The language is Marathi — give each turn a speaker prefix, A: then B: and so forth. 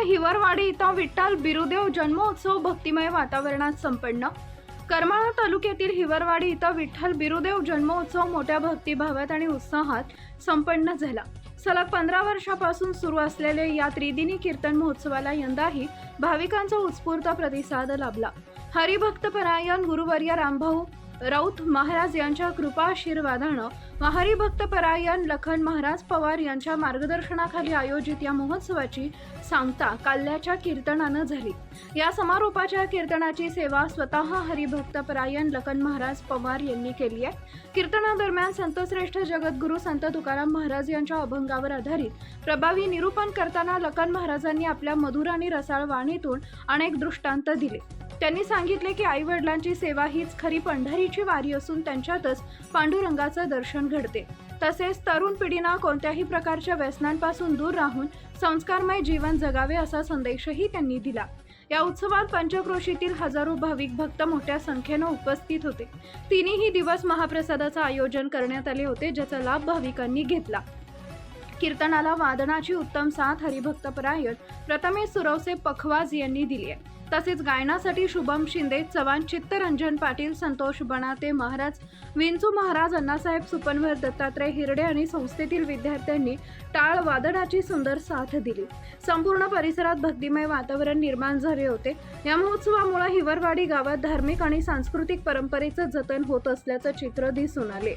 A: हिवरवाडी इथं विठ्ठल बिरुदेव जन्मोत्सव भक्तिमय वातावरणात संपन्न। करमाळा तालुक्यातील हिवरवाडी इथं विठ्ठल बिरुदेव जन्मोत्सव मोठ्या भक्तिभावात आणि उत्साहात संपन्न झाला। सलग 15 वर्षापासून सुरू असलेल्या या त्रिदिनी कीर्तन महोत्सवाला यंदाही भाविकांचा उत्स्फूर्त प्रतिसाद लाभला। हरिभक्तपरायण गुरुवर्य रामभाऊ राऊत महाराज यांच्या कृपाशीर्वादानं व हरिभक्तपरायण लखन महाराज पवार यांच्या मार्गदर्शनाखाली आयोजित या महोत्सवाची सांगता काल्याच्या कीर्तनानं झाली। या समारोपाच्या कीर्तनाची सेवा स्वतः हरिभक्तपरायण लखन महाराज पवार यांनी केली आहे। कीर्तनादरम्यान संतश्रेष्ठ जगद्गुरू संत तुकाराम महाराज यांच्या अभंगावर आधारित प्रभावी निरूपण करताना लखन महाराजांनी आपल्या मधुर आणि रसाळ वाणीतून अनेक दृष्टांत दिले। त्यांनी सांगितले की आई वडिलांची सेवा हीच खरी पंढरीची वारी असून त्यांच्यातच पांडुरंगाचं दर्शन घडते। तसेच तरुण पिढींना कोणत्याही प्रकारच्या व्यसनांपासून दूर राहून संस्कारमय जीवन जगावे असा संदेशही त्यांनी दिला। या उत्सवात पंचक्रोशीतील हजारो भाविक भक्त मोठ्या संख्येने उपस्थित होते। तिन्ही दिवस महाप्रसादाचं आयोजन करण्यात आले होते, ज्याचा लाभ भाविकांनी घेतला। कीर्तनाला वादनाची उत्तम साथ हरिभक्तपरायण प्रथमेश सुरवसे पखवाज यांनी दिली आहे। तसेच गायनासाठी शुभम शिंदे, चव्हाण चित्तरंजन पाटील, संतोष बनाते महाराज, विंचू महाराज, अण्णासाहेब सुपनवर, दत्तात्रय हिरडे आणि संस्थेतील विद्यार्थ्यांनी टाळ वादनाची सुंदर साथ दिली। संपूर्ण परिसरात भक्तिमय वातावरण निर्माण झाले होते। या महोत्सवामुळे हिवरवाडी गावात धार्मिक आणि सांस्कृतिक परंपरेचं जतन होत असल्याचं चित्र दिसून आले।